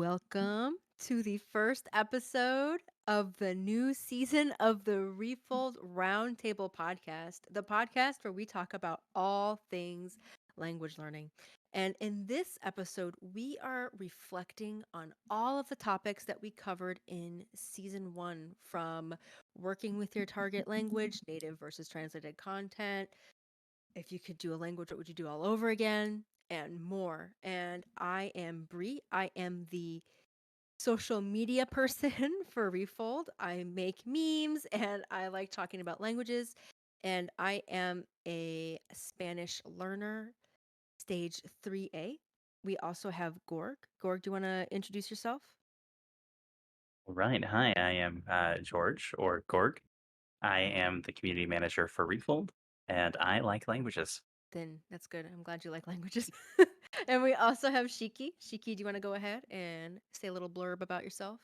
Welcome to the first episode of the new season of the Refold Roundtable podcast, the podcast where we talk about all things language learning. And in this episode, we are reflecting on all of the topics that we covered in season one, from working with your target language, native versus translated content. If you could do a language, what would you do all over again? And more. And I am Bree. I am the social media person for Refold. I make memes and I like talking about languages. And I am a Spanish learner, stage 3A. We also have Gorg. Gorg, do you want to introduce yourself? Right. Hi, I am George or Gorg. I am the community manager for Refold, and I like languages. Then that's good. I'm glad you like languages. And we also have Shiki. Shiki, do you want to go ahead and say a little blurb about yourself?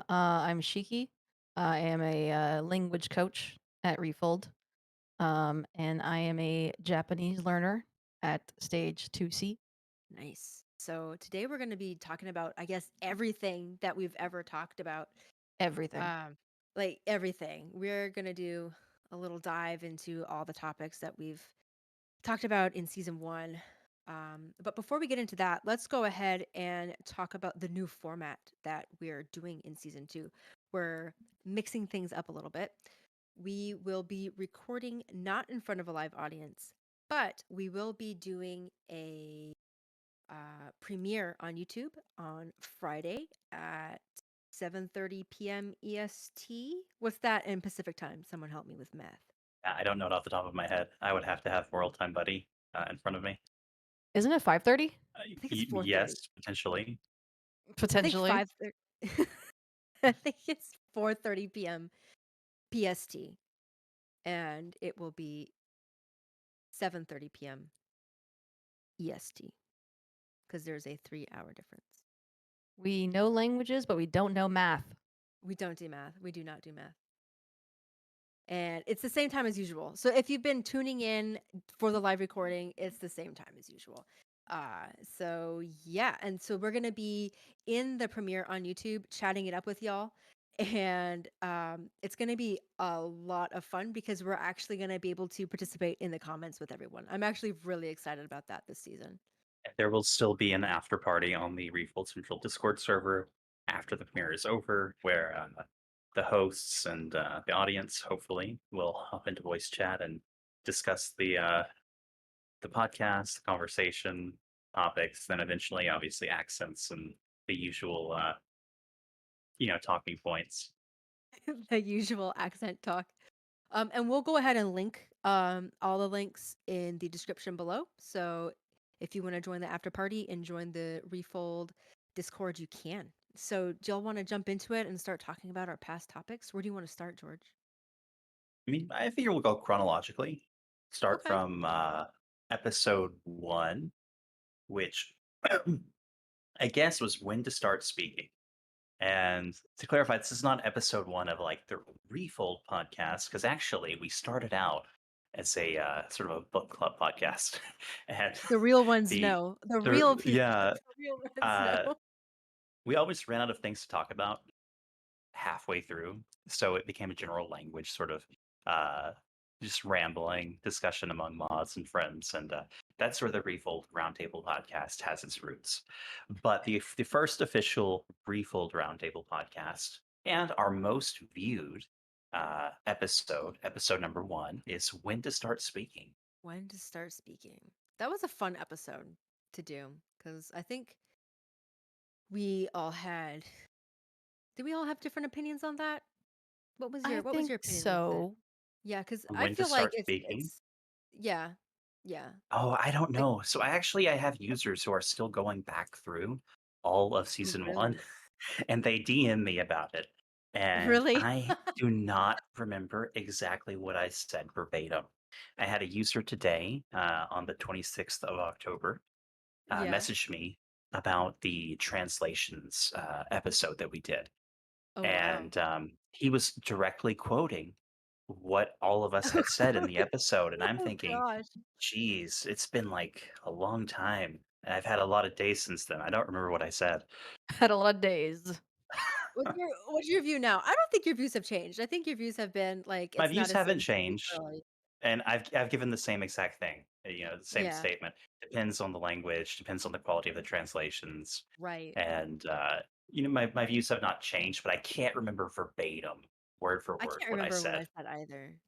I'm Shiki. I am a language coach at Refold, and I am a Japanese learner at stage 2C. Nice. So today we're going to be talking about, I guess, everything that we've ever talked about. Everything. Um, like everything. We're going to do a little dive into all the topics that we've talked about in season one. But before we get into that, let's go ahead and talk about the new format that we're doing in season two. We're mixing things up a little bit. We will be recording not in front of a live audience, but we will be doing a premiere on YouTube on Friday at 7:30 p.m. EST. What's that in Pacific time? Someone help me with math. I don't know it off the top of my head. I would have to have World Time Buddy in front of me. Isn't it 5:30? I think it's 4:30. Yes, potentially. I think Potentially. 5:30. I think it's 4:30 p.m. PST, and it will be 7:30 p.m. EST because there's a 3-hour difference. We know languages, but we don't know math. We don't do math. We do not do math. And it's the same time as usual. So if you've been tuning in for the live recording, it's the same time as usual. So yeah, and so we're gonna be in the premiere on YouTube chatting it up with y'all. And it's gonna be a lot of fun because we're actually gonna be able to participate in the comments with everyone. I'm actually really excited about that this season. There will still be an after party on the Refold Central Discord server after the premiere is over, where the hosts and the audience hopefully will hop into voice chat and discuss the podcast, the conversation topics, then eventually, obviously, accents and the usual, talking points. The usual accent talk. And we'll go ahead and link all the links in the description below. So if you want to join the after party and join the Refold Discord, you can. So do y'all want to jump into it and start talking about our past topics? Where do you want to start, George? I mean, I figure we'll go chronologically. Start Okay. from episode one, which I guess was when to start speaking. And to clarify, this is not episode one of like the Refold podcast, because actually we started out as a sort of a book club podcast, and The real ones the know. The the real people, yeah the real ones uh, know. we always ran out of things to talk about halfway through, so it became a general language sort of uh, just rambling discussion among mods and friends, and that's where the Refold Roundtable podcast has its roots. But the first official Refold Roundtable podcast and our most viewed episode number one, is when to start speaking. When to start speaking. That was a fun episode to do because I think we all had. Did we all have different opinions on that? I What was think your opinion with it? so. Yeah, because I When to feel like start speaking. it's yeah, yeah. Oh, I don't Like, know. So I have users who are still going back through all of season one, really? and they DM me about it. And Really? I do not remember exactly what I said verbatim. I had a user today, on the 26th of October, Yeah. message me about the translations episode that we did. Oh, wow. And he was directly quoting what all of us had said in the episode. And I'm Oh thinking, gosh. geez, it's been like a long time. And I've had a lot of days since then. I don't remember what I said. Had a lot of days. What's your view now? I don't think your views have changed. I think your views have been like My it's not views as haven't safe to speak changed, early. and I've given the same exact thing. The same Yeah, statement. Depends on the language, depends on the quality of the translations, right. and my views have not changed, but I can't remember verbatim, word for I word, can't what I remember what I said. said either.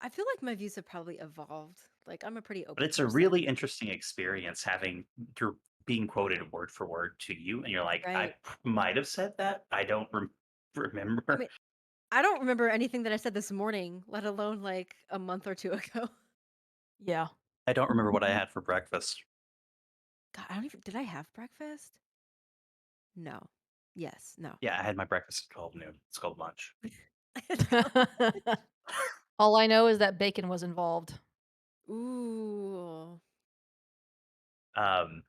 I feel like my views have probably evolved. Like I'm a pretty But open it's a person, really interesting experience having you're being quoted word for word to you, and you're like, right? might have said that. I don't I remember. mean, I don't remember anything that I said this morning, let alone like a month or two ago. Yeah. I don't remember what I had for breakfast. God, I don't even did I have breakfast? No. Yes, no. Yeah, I had my breakfast at 12 noon. It's called lunch. It's called All I know is that bacon was involved. Ooh, Um,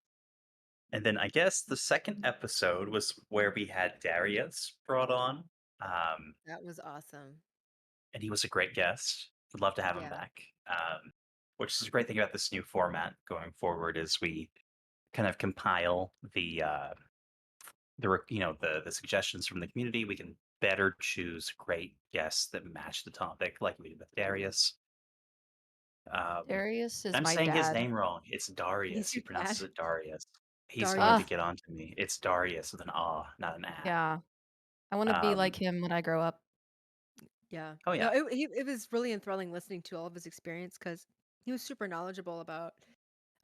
and then I guess the second episode was where we had Darius brought on. Um, that was awesome. and he was a great guest. Would love to have him Yeah. back. Which is a great thing about this new format going forward is we kind of compile the suggestions from the community. We can better choose great guests that match the topic, like we did with Darius. Um, Darius is I'm my saying his dad. name wrong. It's He's Darius. He your dad, pronounces it Darius. He's going to Darius. Ah, get on to me. It's Darius with an ah, not an ah. yeah. I wanna be like Um, him when I grow up. Yeah. oh No, yeah, it was really enthralling listening to all of his experience because he was super knowledgeable about,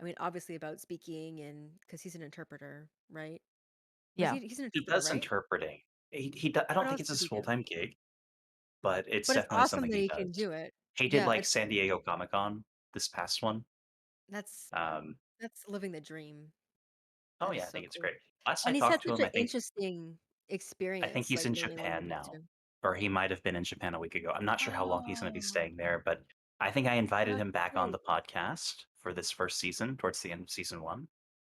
I mean, obviously about speaking and because he's an interpreter, right? Was Yeah. he's an he interpreter, does right? interpreting. I What don't think else it's does his he full do? time gig, but it's But it's definitely awesome something that he he can does. do it. He did Yeah, like San Diego Comic Con this past one. that's Um, that's living the dream. oh That is yeah, I so think it's cool. great. Last I And he's had talked to such him, an interesting I think experience, he's like in learning Japan languages now, too. or he might have been in Japan a week ago. I'm not sure how long he's going to be Oh, staying there, but I think I invited that's him back on great. the podcast for this first season, towards the end of season one,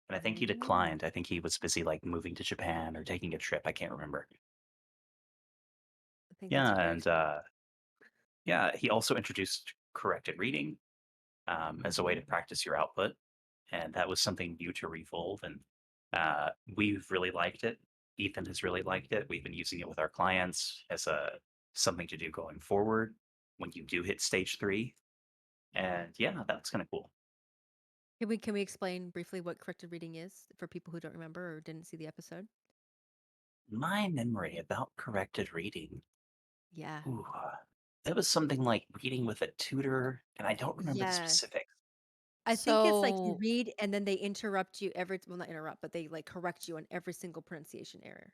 and I think he Ooh, declined. I think he was busy like moving to Japan or taking a trip. I can't remember. I think that's Yeah, a great and experience. yeah, he also introduced corrected reading as a way to Mhm. practice your output, and that was something new to Refold, and we've really liked it. Ethan has really liked it. We've been using it with our clients as a something to do going forward when you do hit stage three, and yeah, that's kind of cool. Can we explain briefly what corrected reading is for people who don't remember or didn't see the episode? My memory about corrected reading, Yeah. ooh, it was something like reading with a tutor, and I don't remember the Yes. specifics. I think it's like you So, read and then they interrupt you every well, not interrupt, but they like correct you on every single pronunciation error.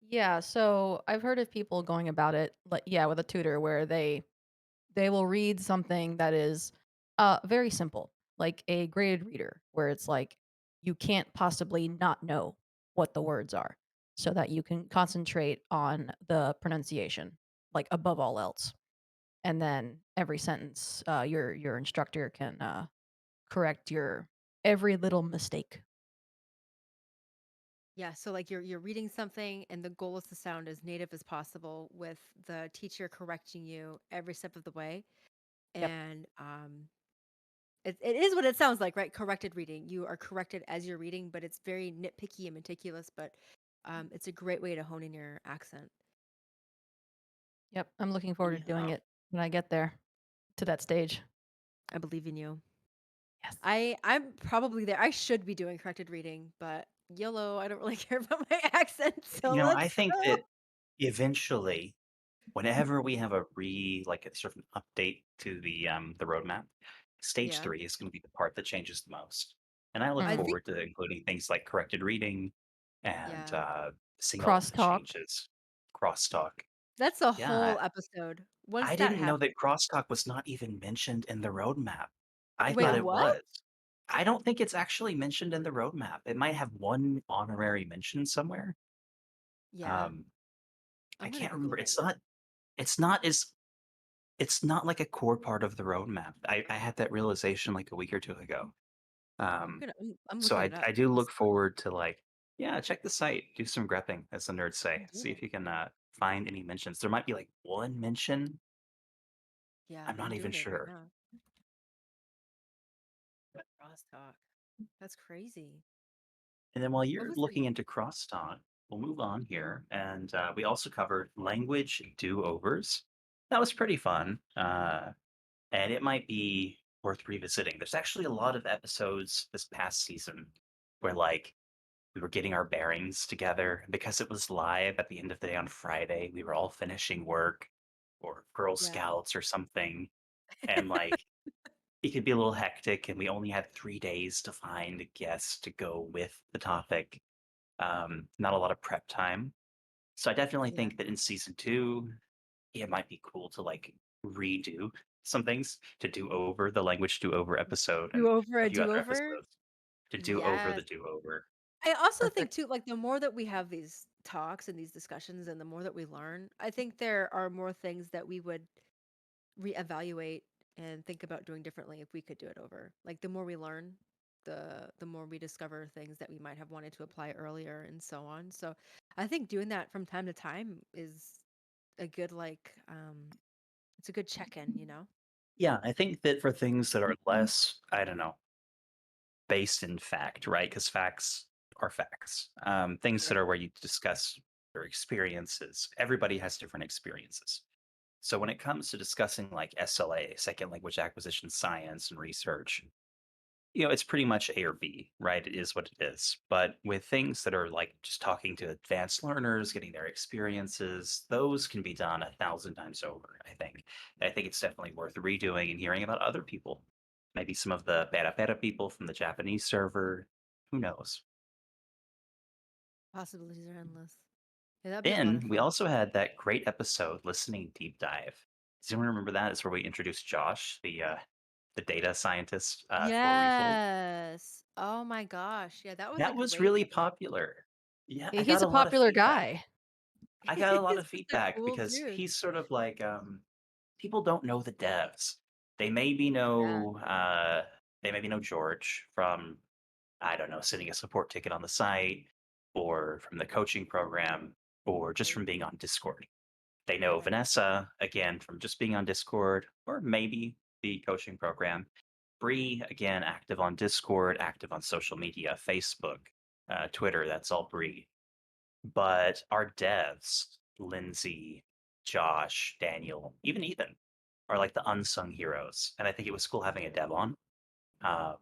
yeah, so I've heard of people going about it, like, yeah, with a tutor where they will read something that is, very simple, like a graded reader, where it's like, you can't possibly not know what the words are, so that you can concentrate on the pronunciation, like, above all else. And then every sentence, your instructor can, correct your every little mistake. Yeah, so like you're reading something and the goal is to sound as native as possible with the teacher correcting you every step of the way. Yep, And it is what it sounds like, right? Corrected reading. You are corrected as you're reading, but it's very nitpicky and meticulous, but it's a great way to hone in your accent. yep, I'm looking forward to doing Yeah. it when I get there, to that stage. I believe in you. Yes. I'm probably there. I should be doing corrected reading, but YOLO, I don't really care about my accent, so I let's think go. that eventually, whenever we have like a sort of an update to the roadmap, stage Yeah. three is going to be the part that changes the most. And I look I Mhm. think forward to including things like corrected reading and yeah. seeing all of the Crosstalk. changes, crosstalk. That's a Yeah, whole episode. Once I that didn't know happens. that crosstalk was not even mentioned in the roadmap. I Wait, thought Yeah. it what? was. I don't think it's actually mentioned in the roadmap. It might have one honorary mention somewhere. Yeah. Um, I I'm gonna can't Google remember. it right now. It's not as it's not like a core part of the roadmap. I had that realization like a week or two ago. Um, I'm so looking I it up. I do look forward to like, yeah, check the site, do some grepping, as the nerds I'm say. doing See it. if you can find any mentions. There might be like one mention. Yeah, I'm I'm not even doing it right sure. now. Crosstalk. That's crazy. And then while What you're was the looking into crosstalk, we'll move on here. And we also covered language do-overs. That was pretty fun. And it might be worth revisiting. There's actually a lot of episodes this past season where like we were getting our bearings together because it was live at the end of the day on Friday. We were all finishing work or Girl Yeah. Scouts or something. And like it could be a little hectic, and we only had 3 days to find guests to go with the topic. Not a lot of prep time. So I definitely Yeah. think that in season two, it might be cool to like redo some things, to do over the language do over episode Do and over a a few other do-over? episodes to do over the Yes. do over. I also think Perfect. too, like the more that we have these talks and these discussions and the more that we learn, I think there are more things that we would reevaluate and think about doing differently if we could do it over. Like the more we learn, the more we discover things that we might have wanted to apply earlier and so on. So I think doing that from time to time is a good it's a good check-in, you know? Yeah, I think that for things that are less, I don't know, based in fact, right? Because facts are facts. Things that Right. are where you discuss your experiences, everybody has different experiences. So when it comes to discussing like SLA, second language acquisition science and research, it's pretty much A or B, right? It is what it is. But with things that are like just talking to advanced learners, getting their experiences, those can be done 1,000 times over, I think. I think it's definitely worth redoing and hearing about other people. Maybe some of the Beta Beta people from the Japanese server. Who knows? Possibilities are endless. Yeah, that'd be a lot of Then we fun. also had that great episode, Listening Deep Dive. Does anyone remember that? It's where we introduced Josh, the data scientist for Refold. Yes. Oh my gosh. Yeah, that was a That was great really one. popular. Yeah, I He's got a a lot of popular feedback. guy. I got a lot He's of just a feedback cool because dude. he's sort of like people don't know the devs. They maybe Yeah. know George from I don't know, sending a support ticket on the site or from the coaching program or just Right. from being on Discord. They know Right. Vanessa again from just being on Discord or maybe the coaching program. Bree again active on Discord, active on social media, Facebook, Twitter. That's all Bree. But our devs, Lindsay, Josh, Daniel, even Ethan, are like the unsung heroes. And I think it was cool having a dev on. Um,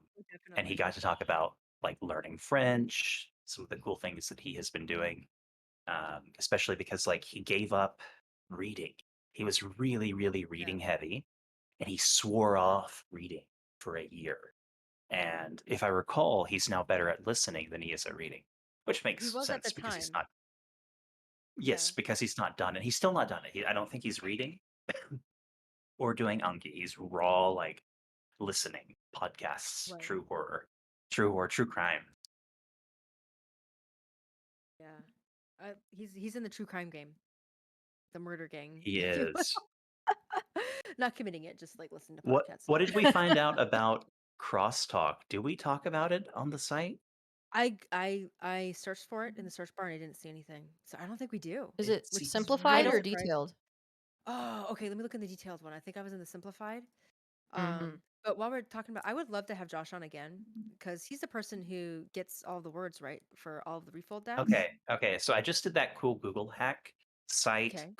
and he Definitely. got to talk about like learning French, some of the cool things that he has been doing, especially because like he gave up reading. He was really, really Yeah. reading heavy, and he swore off reading for a year. And if I recall, he's now better at listening than he is at reading, which He makes was at the sense because he's time. not. Yeah. Yes, because he's not done it. He's still not done it. I don't think he's reading or doing Anki. He's raw, like listening podcasts, Right. true horror, true crime. Yeah. He's in the true crime game, the murder gang, He if you will. is. Not committing it, just like listen to What podcasts What about did we it. find out about crosstalk? Did we talk about it on the site? I searched for it in the search bar and I didn't see anything. So I don't think we do, Is it which It's is simplified really or real. surprising. detailed? Oh, okay. Let me look in the detailed one. I think I was in the simplified. Hmm. But while we're talking about, I would love to have Josh on again because he's the person who gets all the words right for all of the refold devs. Okay. So I just did that cool Google hack site Okay,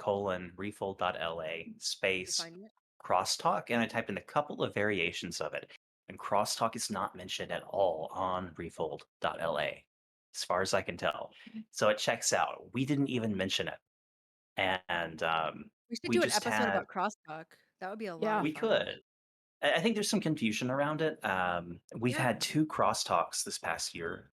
refold.la you space find it? crosstalk, and I typed in a couple of variations of it. And crosstalk is not mentioned at all on refold.la, as far as I can tell. So it checks out. We didn't even mention it. And We should we do an just episode had, about crosstalk. That would be a lot Yeah. of we fun. could. I think there's some confusion around it. We've Yeah, had two crosstalks this past year.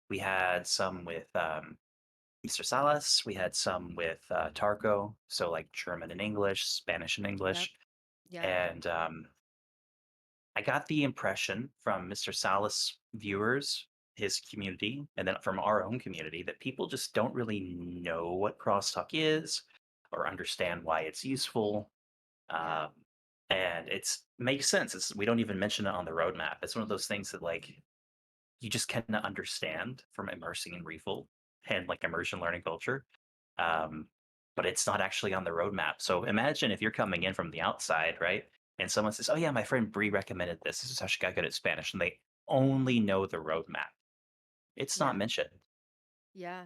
We had some with Mr. Salas. We had some with Tarko, so like German and English, Spanish and yep, English. yep. And I got the impression from Mr. Salas viewers, his community, and then from our own community that people just don't really know what crosstalk is or understand why it's useful. Yeah. Um, and it's makes sense. We don't even mention it on the roadmap. It's one of those things that like you just cannot understand from immersing in Refold and like immersion learning culture. Um, but it's not actually on the roadmap. So imagine if you're coming in from the outside, right? And someone says, "Oh yeah, my friend Bree recommended this. This is how she got good at Spanish," and they only know the roadmap. It's not Yeah. mentioned. Yeah.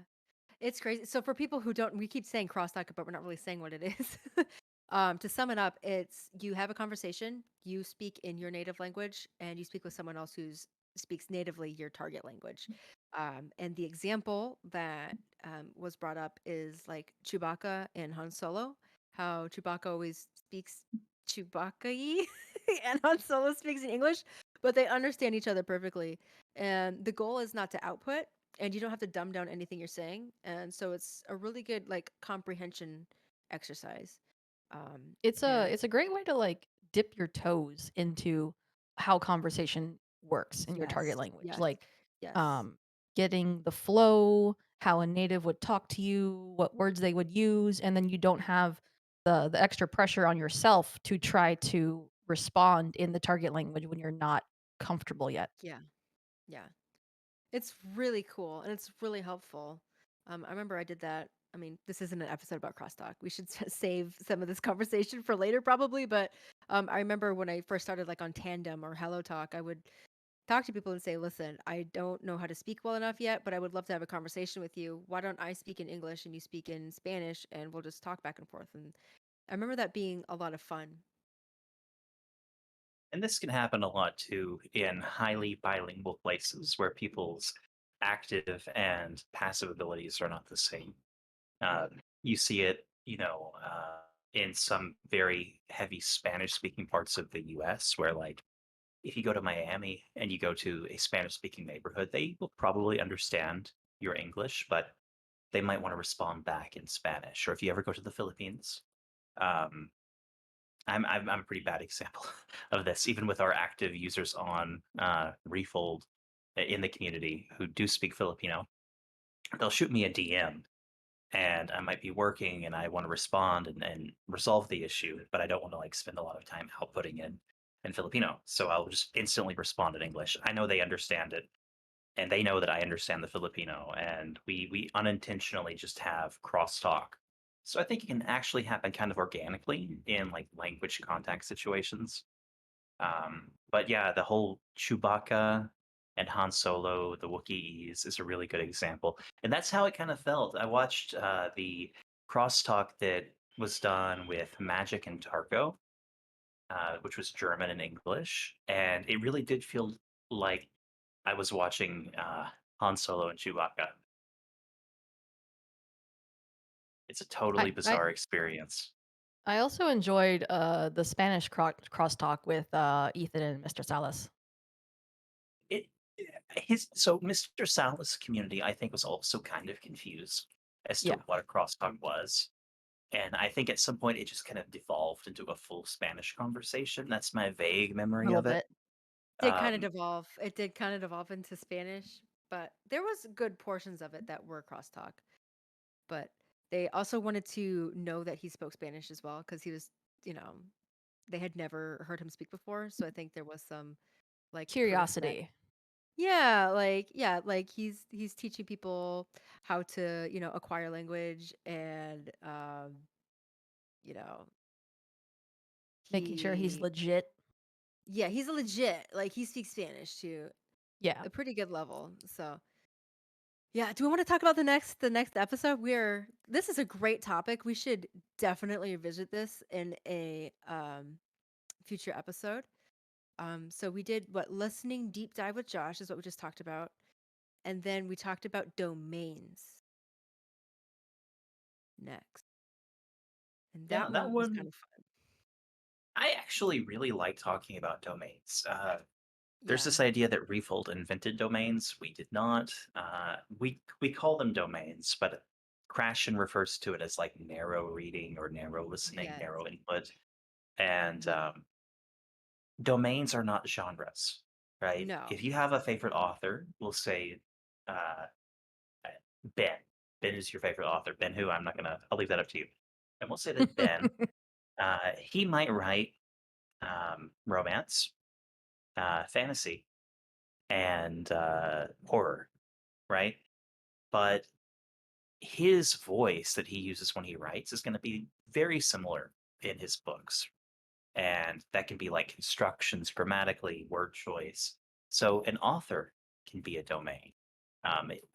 It's crazy. So for people who don't, we keep saying crosstalk, but we're not really saying what it is. To sum it up, it's you have a conversation, you speak in your native language, and you speak with someone else who's speaks natively your target language. And the example that was brought up is like Chewbacca and Han Solo, how Chewbacca always speaks Chewbacca-y and Han Solo speaks in English, but they understand each other perfectly. And the goal is not to output, and you don't have to dumb down anything you're saying. And so it's a really good like comprehension exercise. And It's a great way to like dip your toes into how conversation works in your target yes, language. yes, Like yes, um getting the flow, how a native would talk to you, what words they would use, and then you don't have the extra pressure on yourself to try to respond in the target language when you're not comfortable yet. yeah, yeah. It's really cool and it's really helpful. I remember I did that. I mean, this isn't an episode about crosstalk. We should save some of this conversation for later, probably. But I remember when I first started, like on Tandem or Hello Talk, I would talk to people and say, "Listen, I don't know how to speak well enough yet, but I would love to have a conversation with you. Why don't I speak in English and you speak in Spanish, and we'll just talk back and forth?" And I remember that being a lot of fun. And this can happen a lot too in highly bilingual places where people's active and passive abilities are not the same. You see it, in some very heavy Spanish-speaking parts of the US where, like, if you go to Miami and you go to a Spanish-speaking neighborhood, they will probably understand your English, but they might want to respond back in Spanish. Or if you ever go to the Philippines, um, I'm a pretty bad example of this, even with our active users on Refold in the community who do speak Filipino. They'll shoot me a DM and I might be working and I want to respond and resolve the issue, but I don't want to like spend a lot of time outputting in Filipino. So I'll just instantly respond in English. I know they understand it and they know that I understand the Filipino, and we unintentionally just have crosstalk. So I think it can actually happen kind of organically in like language contact situations. But yeah, the whole Chewbacca and Han Solo, the Wookiees, is a really good example, and that's how it kind of felt. I watched the crosstalk that was done with Magic and Tarko, which was German and English, and it really did feel like I was watching Han Solo and Chewbacca. It's a I totally I bizarre experience. I also enjoyed the Spanish crosstalk with Ethan and Mr. Salas. It his so Mr. Salas' community, I think, was also kind of confused as to Yeah, what a crosstalk was. And I think at some point it just kind of devolved into a full Spanish conversation. That's my vague a memory little of it. bit. Did kind of Um, devolve. It did kind of devolve into Spanish, but there was good portions of it that were crosstalk. But they also wanted to know that he spoke Spanish as well because he was, you know, they had never heard him speak before. So I think there was some like proof that Curiosity. yeah, like he's teaching people how to, acquire language and you know, Making sure he's he legit. yeah, he's a legit like he speaks Spanish to Yeah. a pretty good level. So yeah, do we want to talk about the next episode? This is a great topic. We should definitely revisit this in a future episode. So we did what listening deep dive with Josh is what we just talked about. And then we talked about domains next. And yeah, that that one was kind one, of fun. I actually really like talking about domains. There's Yeah. this idea that Refold invented domains. We did not. We call them domains, but Crashen refers to it as like narrow reading or narrow listening, Yes. narrow input. And domains are not genres, right? No. If you have a favorite author, we'll say uh, uh, Ben. Ben is your favorite author. Ben who? I'm not gonna. I'll leave that up to you. And we'll say that Ben, he might write romance, fantasy, and horror, right? But his voice that he uses when he writes is going to be very similar in his books. And that can be like constructions, grammatically, word choice. So an author can be a domain.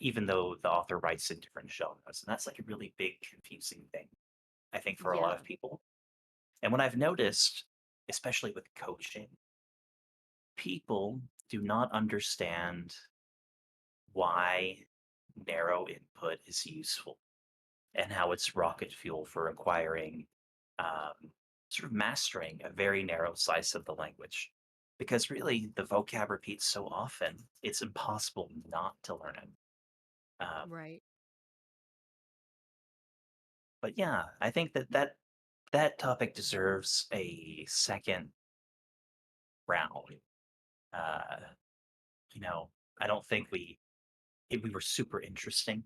even though the author writes in different genres. And that's like a really big confusing thing, I think, for a lot Yeah. of people. And what I've noticed, especially with coaching, people do not understand why narrow input is useful and how it's rocket fuel for acquiring, um, sort of mastering a very narrow slice of the language. Because really, the vocab repeats so often, it's impossible not to learn it. Um, Right. but yeah, I think that topic deserves a second round. Uh, you know, I don't think if we were super interesting,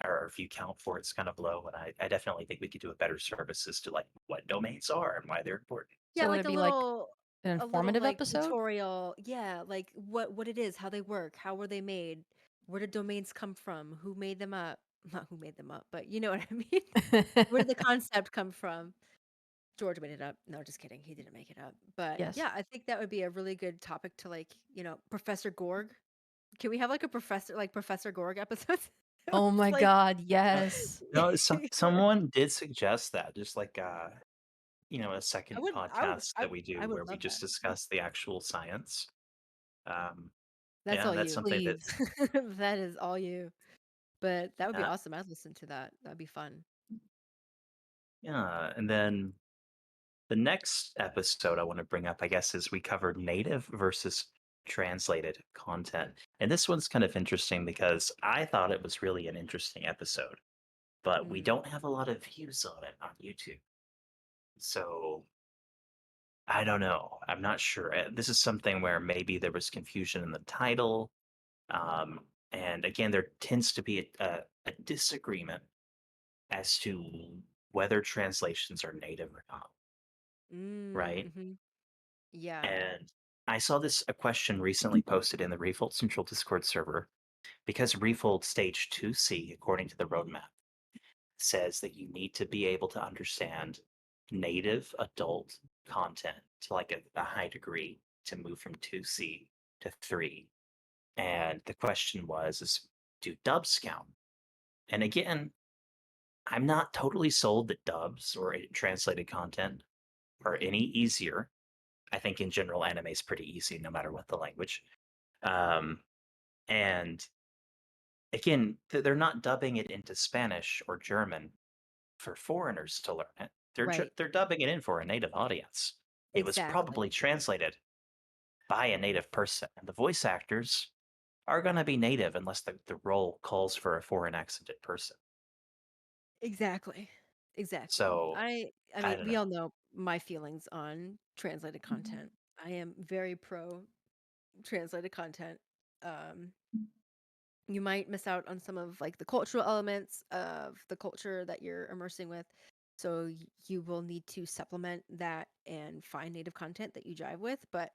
our view count for it's kind of low, and I definitely think we could do a better service as to like what domains are and why they're important. Yeah, So would like it be like an a little informative like episode? tutorial. Yeah, like what it is, how they work, how were they made, where did domains come from, who made them up? Not who made them up, but you know what I mean? Where did the concept come from? George made it up. No, just kidding. He didn't make it up. But Yes. yeah, I think that would be a really good topic to like, Professor Gorg. Can we have like a Professor Gorg episode? Oh It's my like god, yes. No, someone did suggest that, just like a I second would I would podcast I that we I do would where we love that. just discuss the actual science. Um, That's yeah, all that's you. something that Please. That is all you. But that would be uh, awesome. I'd listen to that. That'd be fun. yeah, and then the next episode I want to bring up, I guess, is we covered native versus translated content. And this one's kind of interesting because I thought it was really an interesting episode, but we Mm. don't have a lot of views on it on YouTube. So I don't know. I'm not sure. This is something where maybe there was confusion in the title. And again, there tends to be a disagreement as to whether translations are native or not, right? Mm-hmm. Yeah. And I saw a question recently posted in the Refold Central Discord server because Refold Stage 2C, according to the roadmap, says that you need to be able to understand native adult content to like a high degree to move from 2C to 3. And the question is do dubs count? And again, I'm not totally sold that dubs or translated content are any easier. I think in general, anime is pretty easy no matter what the language. Um, and again, they're not dubbing it into Spanish or German for foreigners to learn it. Right. They're dubbing it in for a native audience. It was Exactly. probably translated by a native person, and the voice actors are going to be native unless the role calls for a foreign accented person. Exactly. Exactly. So I I mean, don't we all know. know my feelings on translated content. I am very pro translated content. Um, you might miss out on some of like the cultural elements of the culture that you're immersing with. So you will need to supplement that and find native content that you jive with. But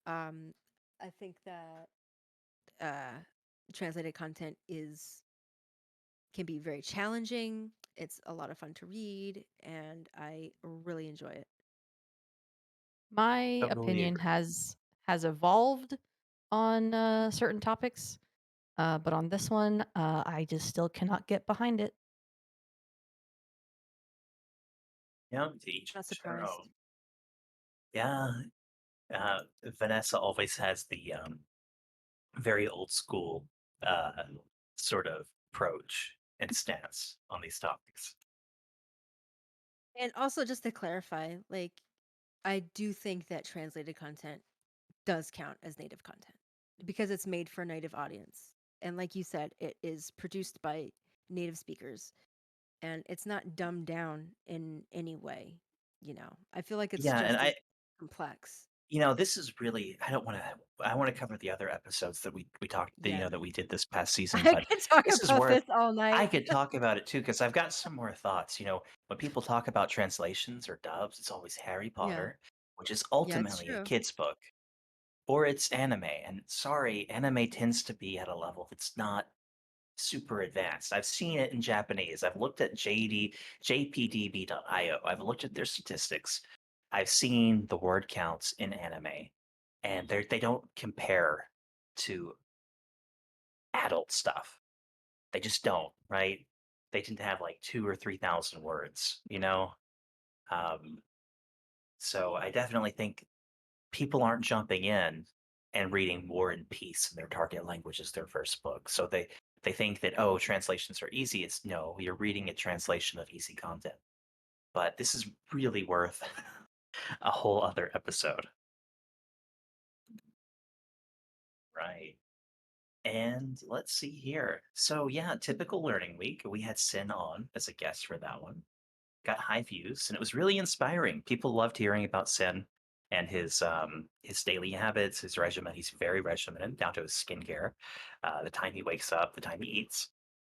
um, I think that uh, translated content is can be very challenging. It's a lot of fun to read, and I really enjoy it. My Totally opinion agree. has evolved on certain topics, but on this one, I just still cannot get behind it. Yeah, to each Not their surprised. own. Yeah, Vanessa always has the very old school uh, sort of approach and stance on these topics. And also, just to clarify, like, I do think that translated content does count as native content because it's made for a native audience. And like you said, it is produced by native speakers and it's not dumbed down in any way. I feel like it's Yeah, and just as complex. this is really I don't want to I want to cover the other episodes that we talked Yeah. that we did this past season, I but could talk this is about where this all I night. could talk about it too because I've got some more thoughts. When people talk about translations or dubs, it's always Harry Yeah. Potter, which is Yeah, it's ultimately a true. kid's book, or it's anime. And sorry, anime tends to be at a level that's not super advanced. I've seen it in Japanese. I've looked at jpdb.io. I've looked at their statistics. I've seen the word counts in anime, and they don't compare to adult stuff. They just don't, right? They tend to have like 2 or 3,000 words, you know? Um, so I definitely think people aren't jumping in and reading War and Peace in their target language as their first book. So they think that, oh, translations are easy. It's no, you're reading a translation of easy content. But this is really worth a whole other episode. Right. And let's see here. So yeah, typical learning week. We had Sin on as a guest for that one. Got high views, and it was really inspiring. People loved hearing about Sin and his daily habits, his regimen. He's very regimented down to his skincare, the time he wakes up, the time he eats,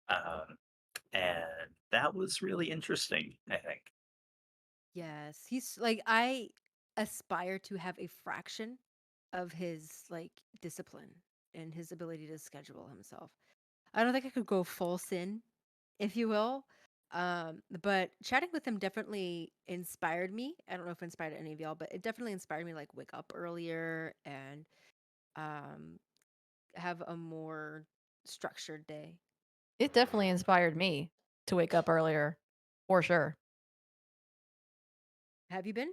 um, and that was really interesting. I think. Yes, he's like I aspire to have a fraction of his like discipline and his ability to schedule himself. I don't think I could go full sin, if you will. But chatting with him definitely inspired me. I don't know if it inspired any of y'all, but it definitely inspired me to like wake up earlier and um have a more structured day. It definitely inspired me to wake up earlier, for sure. Have you been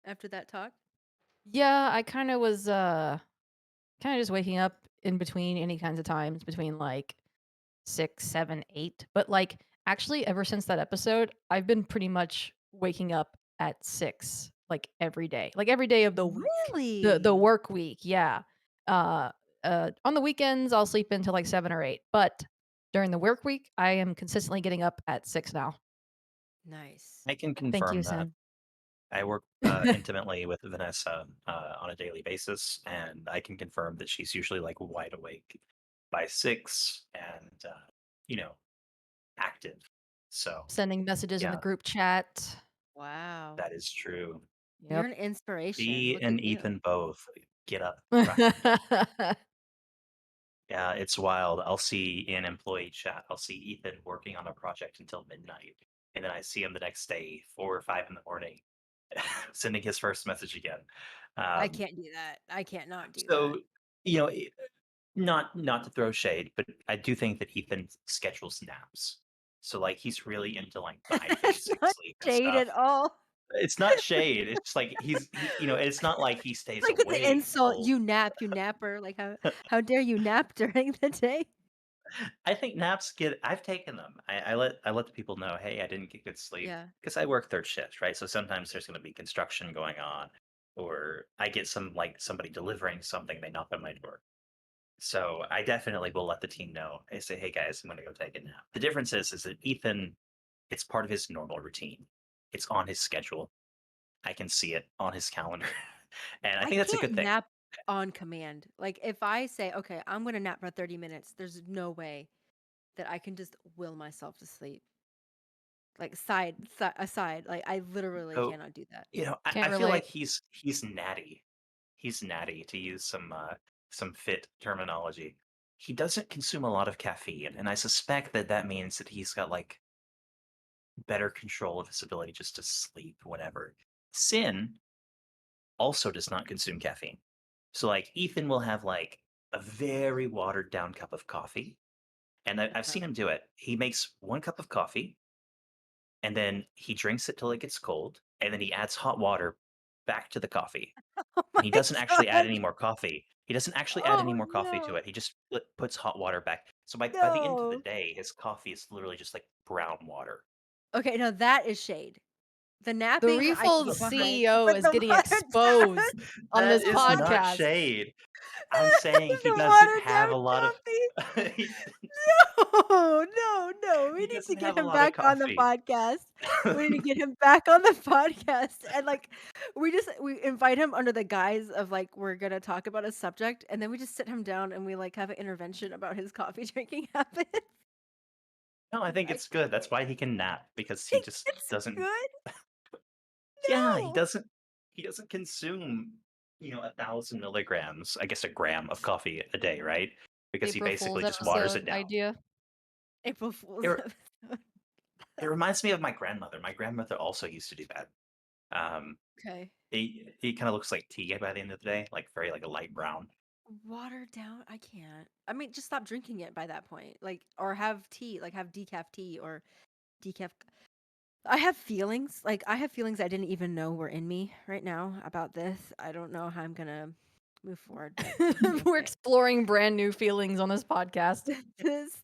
after that talk? Yeah, I kind of was kind of just waking up in between any kinds of times between like 6, 7, 8. But like actually ever since that episode, I've been pretty much waking up at 6 like every day. Like every day of the week. The Really? work week, yeah. Uh on the weekends I'll sleep until like 7 or 8, but during the work week I am consistently getting up at 6 now. Nice. I can Thank you, confirm that. Sin. I work intimately with Vanessa on a daily basis, and I can confirm that she's usually like wide awake by 6 and you know active. So Sending messages in the yeah, group chat. Wow. that is true. You're Yep. an inspiration. She Look at and you. Ethan both get up right on time. Yeah, it's wild. I'll see in employee chat, I'll see Ethan working on a project until midnight. And then I see him the next day, 4 or 5 in the morning, sending his first message again. I Um, can't do that. I can't not do that. so, you know, not to throw shade, but I do think that Ethan schedules naps. So like he's really into like behind-the-scenes That's not sleep and shade at stuff. all. It's not shade. It's just like it's not like he It's stays like the awake insult, until you nap, you napper. Like how dare you nap during the day? I think naps get I've taken them. I let the people know, "Hey, I didn't get good sleep," Yeah. because I work third shift, right? So sometimes there's gonna be construction going on, or I get somebody delivering something, they knock on my door. So I definitely will let the team know. I say, "Hey, guys, I'm gonna go take a nap." The difference is that Ethan, it's part of his normal routine. It's on his schedule. I can see it on his calendar, and I I think that's a can't good thing. nap on command. Like if I say, "Okay, I'm going to nap for 30 minutes," there's no way that I can just will myself to sleep. Like aside, like I literally So, cannot do that. Can't I feel like relate. he's natty. He's natty to use some fit terminology. He doesn't consume a lot of caffeine, and I suspect that that means that he's got like better control of his ability just to sleep whenever. Sin also does not consume caffeine. So like Ethan will have like a very watered down cup of coffee, and I've Okay. seen him do it. He makes 1 cup of coffee, and then he drinks it till it gets cold, and then he adds hot water back to the coffee. Oh And my he doesn't actually add god. any more coffee. He doesn't actually add any Oh more coffee to no. it. He just puts hot water back. So by the end of the No. day, his coffee is literally just like brown water. Okay, now that is shade. The The napping I can Refold get behind, CEO but is the getting watered down exposed on That this is not podcast. shade. I'm saying he the doesn't watered have down a lot of coffee. he, No, no, no. We he need to doesn't get have a him lot of back on the coffee. podcast. We need to get him back on the podcast. And like we invite him under the guise of like we're gonna talk about a subject and then we just sit him down and we like have an intervention about his coffee drinking habits. No, I think I it's good. That's can't. why he can nap because he Think just it's doesn't. good? Yeah, No. he doesn't consume 1,000 milligrams, I guess a gram of coffee a day, right? Because he April Fool's basically just waters episode it down. idea. April Fool's It, episode. it reminds me of my grandmother. My grandmother also used to do that. Um, Okay. he kind of looks like tea by the end of the day, like very like a light brown. Watered down? I can't. I mean, just stop drinking it by that point. Like, or have tea, like have decaf tea or decaf. I have feelings. Like, I have feelings I didn't even know were in me right now about this. I don't know how I'm gonna move forward, but We're exploring brand new feelings on this podcast. this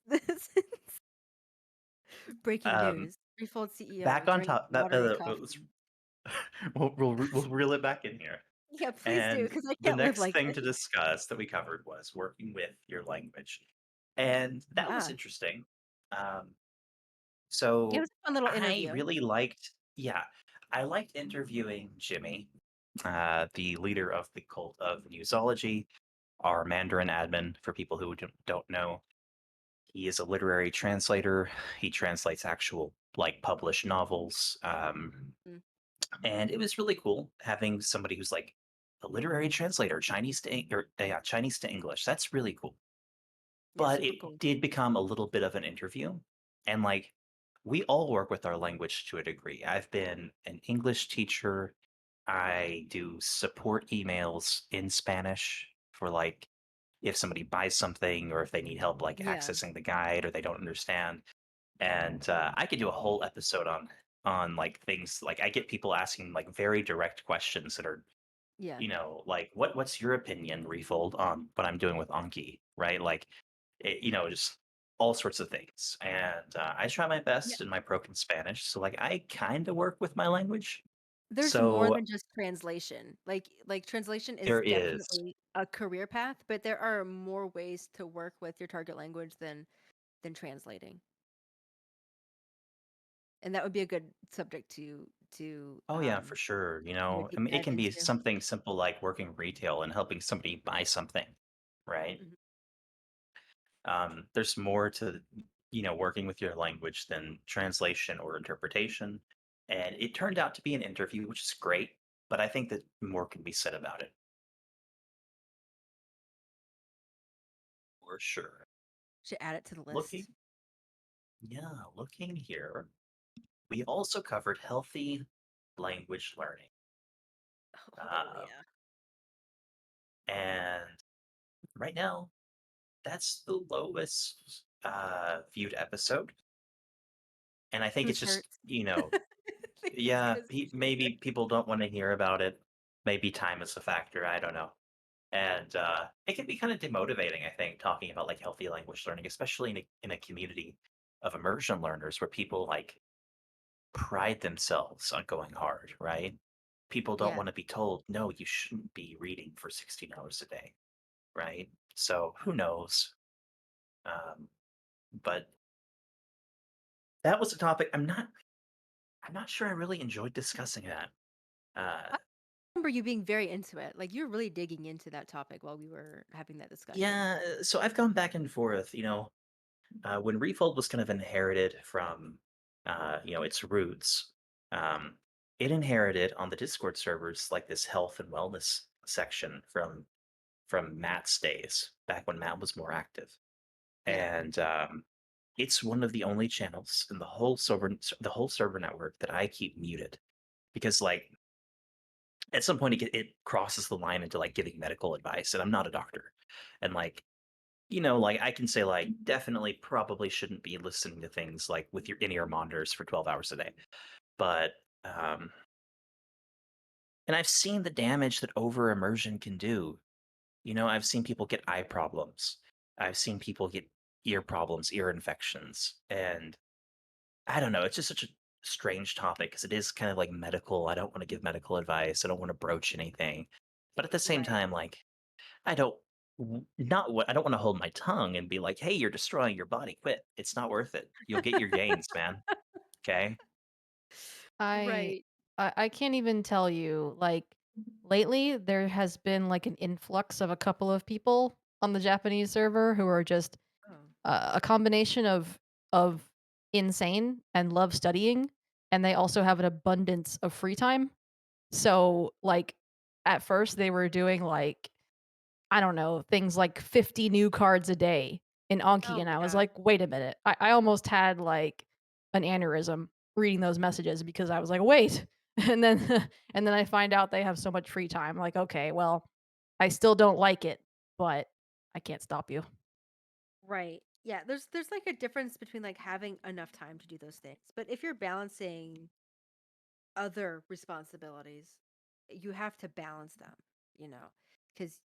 breaking Um, news. Refold CEO back on drink top, watery let's coffee. we'll reel it back in here. Yeah, please do, And because I the can't live next like thing this. to discuss that we covered was working with your language, and that was Yeah, interesting. Um, it so was a fun little I interview. really liked, yeah, I liked interviewing Jimmy, the leader of the cult of Newsology, our Mandarin admin. For people who don't know, he is a literary translator. He translates actual like published novels. Mm. And it was really cool having somebody who's like a literary translator, Chinese to English. That's really cool. Yeah, But super it cool. did become a little bit of an interview. And like we all work with our language to a degree. I've been an English teacher. I do support emails in Spanish for like if somebody buys something or if they need help like Yeah, accessing the guide or they don't understand. And I could do a whole episode on like things like I get people asking like very direct questions that are, yeah. like what's your opinion, Refold, on what I'm doing with Anki, right? Like, just all sorts of things. And I try my Yeah. best in my broken Spanish, so like I kind of work with my language. There's more So than just translation. Like translation is there is. definitely a career path, but there are more ways to work with your target language than translating. And that would be a good subject to Oh yeah, for sure. do a I deep mean, it dive can be into. something simple like working retail and helping somebody buy something, right? Mhm. There's more to working with your language than translation or interpretation, and it turned out to be an interview, which is great, but I think that more can be said about it for sure. Should add it to the Looking list. looking here, we also covered healthy language learning, Oh uh, yeah. and right now that's the lowest viewed episode, and I think it's Truth just hurts. I think it's yeah, because the truth maybe hurts. people don't want to hear about it. Maybe time is a factor. I don't know. And it can be kind of demotivating, I think, talking about like healthy language learning, especially in a community of immersion learners where people like pride themselves on going hard, right? People don't Yeah. want to be told, no, you shouldn't be reading for 16 hours a day, right? So who knows? Um, but that was a topic. I'm not sure I really enjoyed discussing that. I remember you being very into it. Like you're really digging into that topic while we were having that discussion. Yeah, so I've gone back and forth. When Refold was kind of inherited from, its roots, um, it inherited on the Discord servers like this health and wellness section from Matt's days, back when Matt was more active, Yeah. and it's one of the only channels in the whole server network that I keep muted because like at some point it crosses the line into like giving medical advice, and I'm not a doctor, and like like I can say like definitely probably shouldn't be listening to things like with your in-ear monitors for 12 hours a day. But um and I've seen the damage that over immersion can do. I've seen people get eye problems. I've seen people get ear problems, ear infections. And I don't know, it's just such a strange topic because it is kind of like medical. I don't want to give medical advice. I don't want to broach anything. But at the same Right. time, like I don't not what I don't wanna hold my tongue and be like, "Hey, you're destroying your body, quit. It's not worth it. You'll get your gains, man." Okay. I Right. I can't even tell you, like, lately, there has been, like, an influx of a couple of people on the Japanese server who are just, Oh. a combination of insane and love studying, and they also have an abundance of free time. So, like, at first, they were doing, like, I don't know, things like 50 new cards a day in Anki, Oh and my I was god. like, "Wait a minute." I almost had, like, an aneurysm reading those messages because I was like, "Wait." And then and then I find out they have so much free time, like, "Okay, well, I still don't like it." but I can't stop you. Right. Yeah, there's like a difference between like having enough time to do those things. But if you're balancing other responsibilities, you have to balance them, you know, because,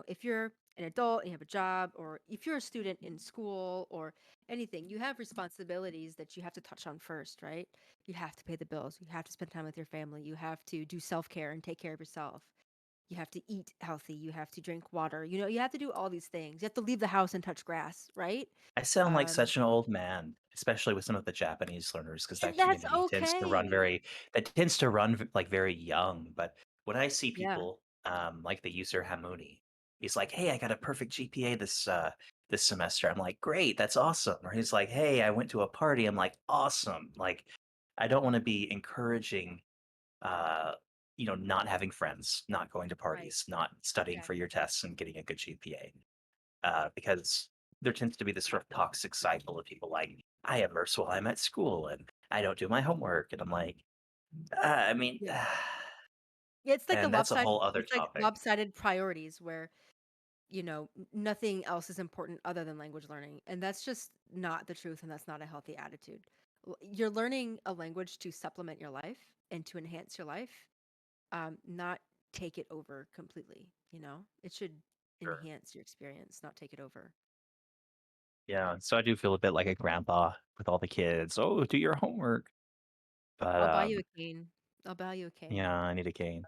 if you're an adult and you have a job, or if you're a student in school or anything, you have responsibilities that you have to touch on first, right? You have to pay the bills, you have to spend time with your family, you have to do self care and take care of yourself. You have to eat healthy, you have to drink water, you have to do all these things. You have to leave the house and touch grass, right? I sound like Um, such an old man, especially with some of the Japanese learners, because that and that's community okay. tends to run like very young. But when I see Yeah, people like the user Hamuni, he's like, "Hey, I got a perfect GPA this semester." I'm like, "Great, that's awesome." Or he's like, "Hey, I went to a party." I'm like, "Awesome." Like, I don't want to be encouraging, uh, not having friends, not going to right. parties, not studying Yeah. for your tests and getting a good GPA, because there tends to be this sort of toxic cycle of people like, I immerse while I'm at school and I don't do my homework. And I'm like, I mean, Yeah. Yeah, it's like a and that's a lopsided whole other it's like topic. lopsided priorities where, nothing else is important other than language learning, and that's just not the truth, and that's not a healthy attitude. You're learning a language to supplement your life and to enhance your life, not take it over completely, you know? It should Sure. enhance your experience, not take it over. Yeah. So I do feel a bit like a grandpa with all the kids. Oh, do your homework. But I'll buy you a cane. I'll buy you a cane. yeah, I need a cane.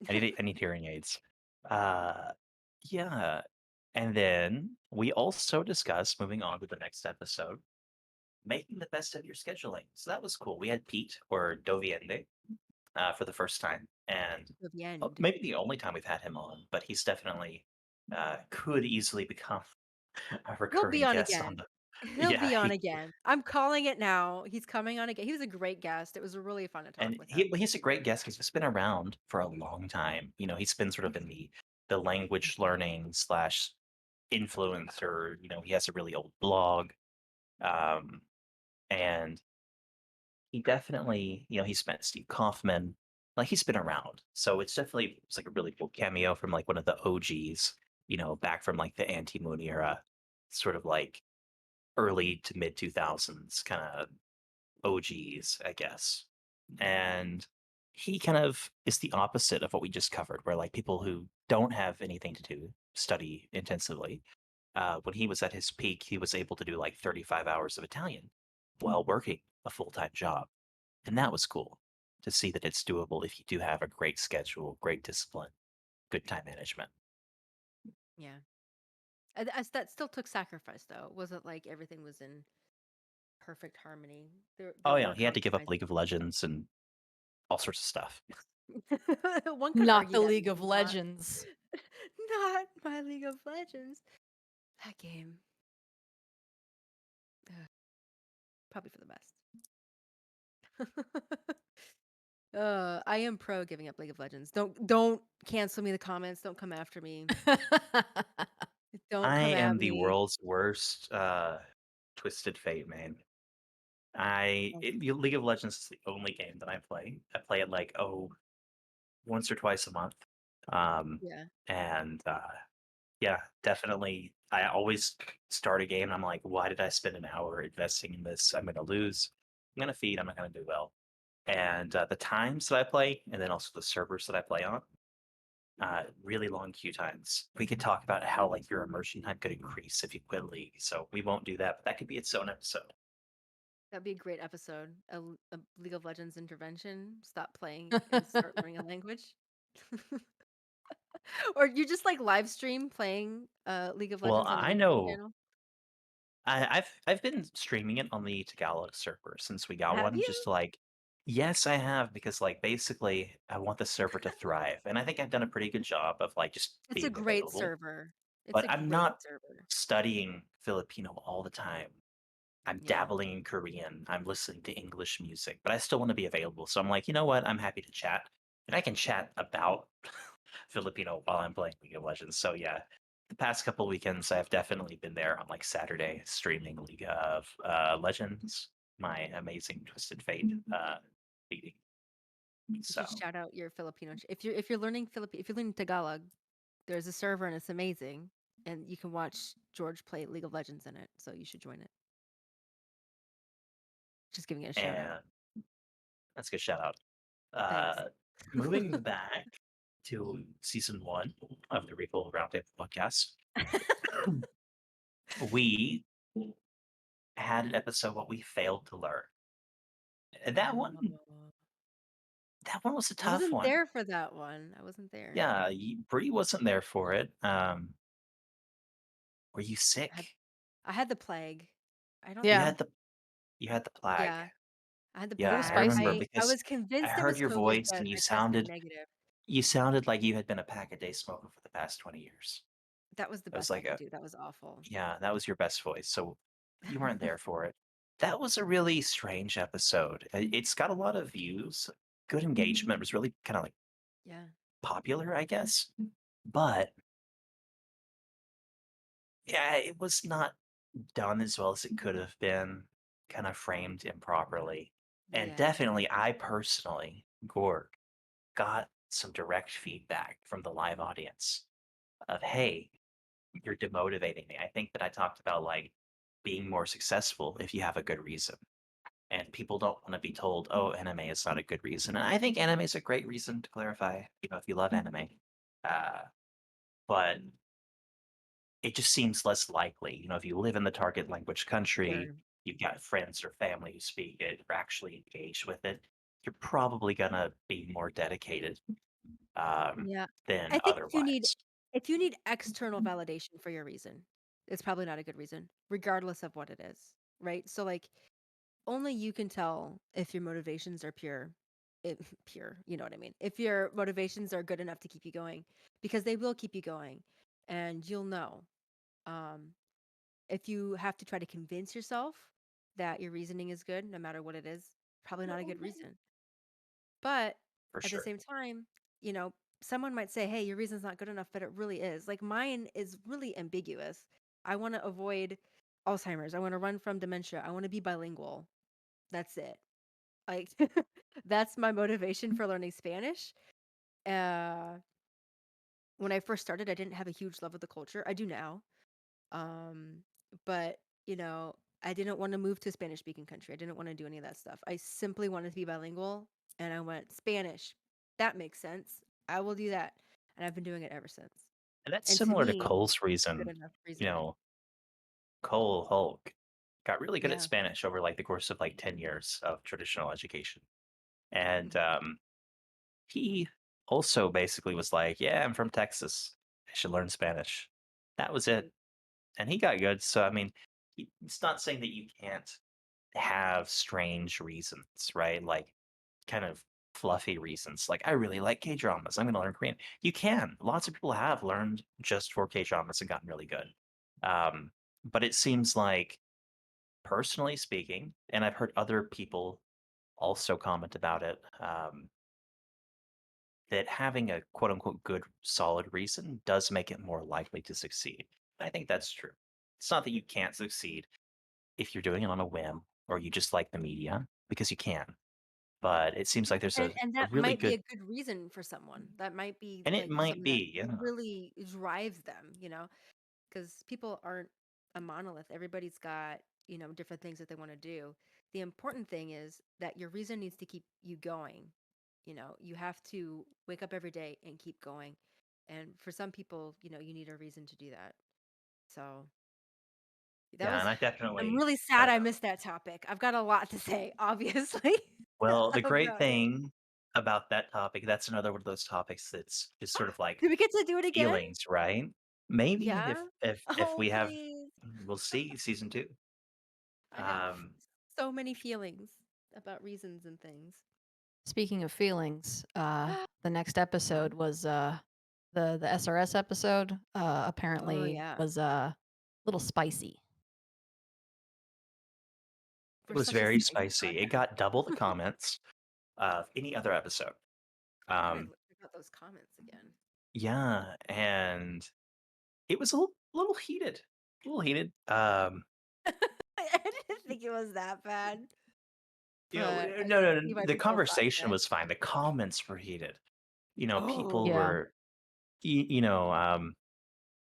But I need hearing aids. Uh, yeah. And then we also discussed moving on to the next episode, making the best of your scheduling. So that was cool. We had Pete or Doviende for the first time, and to the end. maybe the only time we've had him on. But he's definitely could easily become a He'll be recurring on guest on again. the. He'll Yeah, be on again. I'm calling it now. He's coming on again. He was a great guest. It was really fun to talk and with him. he's a great guest because he's been around for a long time. He's been sort of in the language learning slash influencer. He has a really old blog, um, and he definitely, he's met Steve Kaufman. Like, he's been around. So it's like a really cool cameo from like one of the OGs, back from like the anti-moon era, sort of like early to mid 2000s kind of OGs, I guess. And he kind of is the opposite of what we just covered, where like people who don't have anything to do study intensively. When he was at his peak, he was able to do like 35 hours of Italian while working a full-time job. And that was cool to see that it's doable if you do have a great schedule, great discipline, good time management. Yeah. That still took sacrifice, though. It wasn't like everything was in perfect harmony. There Oh yeah, were he had to give up League compromises. of Legends and all sorts of stuff. One could Not argue the that League of maybe not. Legends. Not my League of Legends. That game. Ugh, probably for the best. I am pro giving up League of Legends. Don't cancel me in the comments. Don't come after me. Don't I come at am the me. world's worst Twisted Fate main. Oh, League of Legends is the only game that I play. I play it like once or twice a month. Um, yeah. and yeah, definitely. I always start a game and I'm like, why did I spend an hour investing in this? I'm gonna lose. I'm gonna feed. I'm not gonna do well. And the times that I play, and then also the servers that I play on, really long queue times. We could talk about how like your immersion time could increase if you quit League. So we won't do that, but that could be its own episode. That'd be a great episode. A League of Legends intervention. Stop playing and start learning a language. Or you just like live stream playing League of Well, Legends on your I YouTube know channel. I've been streaming it on the Tagalog server since we got Have one, you? just to like, yes, I have, because like basically I want the server to thrive. And I think I've done a pretty good job of like just It's a being great available. server. It's But a I'm great not server. studying Filipino all the time. I'm Yeah. dabbling in Korean. I'm listening to English music, but I still want to be available. So I'm like, you know what? I'm happy to chat. And I can chat about Filipino while I'm playing League of Legends. So yeah, the past couple weekends I've definitely been there on like Saturday streaming League of Legends, my amazing Twisted Fate leading. You So should shout out your Filipino. If you're learning Tagalog, there's a server and it's amazing. and you can watch George play League of Legends in it. So you should join it. Just giving it a shout out. And that's a good shout out. Thanks. Moving back to season 1 of the Refill Roundtable podcast, we had an episode what we failed to learn. And that one Oh. was a I tough wasn't one. there for that one. I wasn't there. Yeah, Bree wasn't there for it. Were you I had, sick? I had the plague. I don't. You Yeah. had the plague. Yeah, I had the Yeah, it was Yeah, I plague. remember spicy. I because was I convinced it heard was your COVID, voice but and I tested negative. you sounded like you had been a pack-a-day smoker for the past 20 years. That was the It was best I like could do. That was awful. yeah, that was your best voice. So you weren't there for it. That was a really strange episode. It's got a lot of views, good engagement. It was really kind of like Yeah. popular, I guess. But yeah, it was not done as well as it could have been, kind of framed improperly. And Yeah. definitely, I personally, Gorg, got some direct feedback from the live audience of, hey, you're demotivating me. I think that I talked about like being more successful if you have a good reason. And people don't want to be told, oh, anime is not a good reason. And I think anime is a great reason to clarify, if you love anime. Uh, but it just seems less likely. If you live in the target language country, Sure. you've got friends or family who speak it, or actually engaged with it, you're probably gonna be more dedicated Yeah. than I think otherwise. if you need external validation for your reason, it's probably not a good reason, regardless of what it is, right? So like only you can tell if your motivations are pure. Pure, you know what I mean? If your motivations are good enough to keep you going, because they will keep you going, and you'll know. Um, if you have to try to convince yourself that your reasoning is good, no matter what it is, probably not a good reason. But For at the sure. same time, you know, someone might say, "Hey, your reason's not good enough," but it really is. Like mine is really ambiguous. I want to avoid Alzheimer's. I want to run from dementia. I want to be bilingual. That's it. Like that's my motivation for learning Spanish. Uh, when I first started, I didn't have a huge love of the culture. I do now. Um, but you know, I didn't want to move to a Spanish speaking country. I didn't want to do any of that stuff. I simply wanted to be bilingual, and I went Spanish. That makes sense. I will do that, and I've been doing it ever since. And that's And to similar to me, Cole's good reason. enough You reasoning. know, Cole Hulk got really good at Yeah. Spanish over like the course of like 10 years of traditional education. And Mhm. he also basically was like, yeah, I'm from Texas. I should learn Spanish. That was it. And he got good. So, I mean, it's not saying that you can't have strange reasons, right? Like kind of fluffy reasons. Like, I really like K dramas. I'm going to learn Korean. You can. Lots of people have learned just for K dramas and gotten really good. But it seems like, personally speaking, and I've heard other people also comment about it, that having a quote unquote good solid reason does make it more likely to succeed. I think that's true. It's not that you can't succeed if you're doing it on a whim or you just like the media, because you can. But it seems like there's And a that really might be a good, good reason for someone. That might be and it like might something that be, yeah. really drives them, you know? Because people aren't a monolith. Everybody's got, different things that they want to do. The important thing is that your reason needs to keep you going. You have to wake up every day and keep going. And for some people, you need a reason to do that. So that Yeah, was, and I I'm definitely, really sad I missed that topic. I've got a lot to say, obviously, well, the great about it. thing about that topic, that's another one of those topics that's just sort of like Do we get to do it again? feelings, right? Maybe Yeah. if Oh, we have, please. we'll see season 2. I have Um, so many feelings about reasons and things. Speaking of feelings, the next episode was the SRS episode. Oh, Apparently yeah. was a little spicy. it We're was such a very spicy spicy. It podcast. got double the comments of any other episode. I gotta Um, check out those comments again. yeah, and it was a little heated. A little heated. I didn't think it was that bad, but I No, can no, no. see why The people find conversation it. was fine. The comments were heated. People Oh, Yeah. were, you know,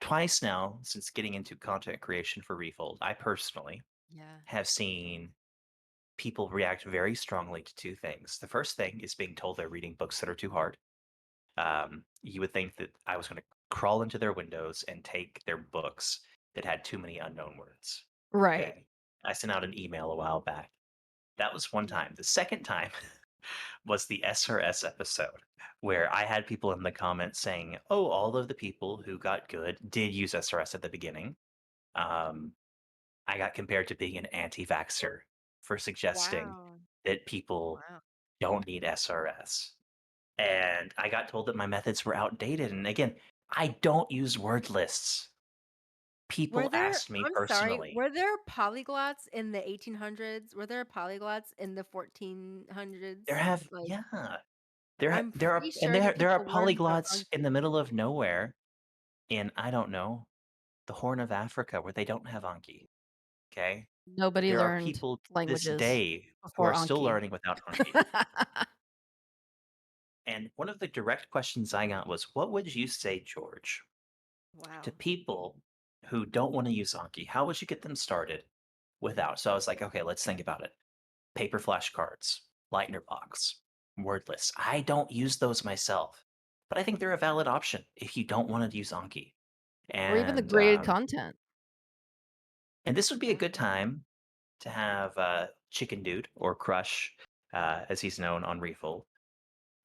twice now since getting into content creation for Refold, I personally Yeah. have seen people react very strongly to two things. The first thing is being told they're reading books that are too hard. You would think that I was going to crawl into their windows and take their books that had too many unknown words. Right. Okay. I sent out an email a while back. That was one Yeah. time. The second time was the SRS episode where I had people in the comments saying, "Oh, all of the people who got good did use SRS at the beginning." Um, I got compared to being an anti-vaxxer for suggesting Wow. that people Wow. don't need SRS. And I got told that my methods were outdated. And again, I don't use word lists. Were People there asked me I'm sorry, personally. were there polyglots in the 1800s? Were there polyglots in the 1400s? There have Like, yeah. I'm There are pretty and sure that there are people learned about polyglots in Anki. the middle of nowhere in, I don't know, the Horn of Africa where they don't have Anki. Okay? Nobody There are learned people to this languages day who before are still Anki. learning without Anki. And one of the direct questions I got was, "What would you say, George, to Wow. people who don't want to use Anki? How would you get them started without?" So I was like, "Okay, let's think about it. Paper flashcards, Lightner Box, word lists. I don't use those myself, but I think they're a valid option if you don't want to use Anki." Or even the And graded content. this would be a Yeah. good time to have Chicken Dude or Crush, as he's known on Refill,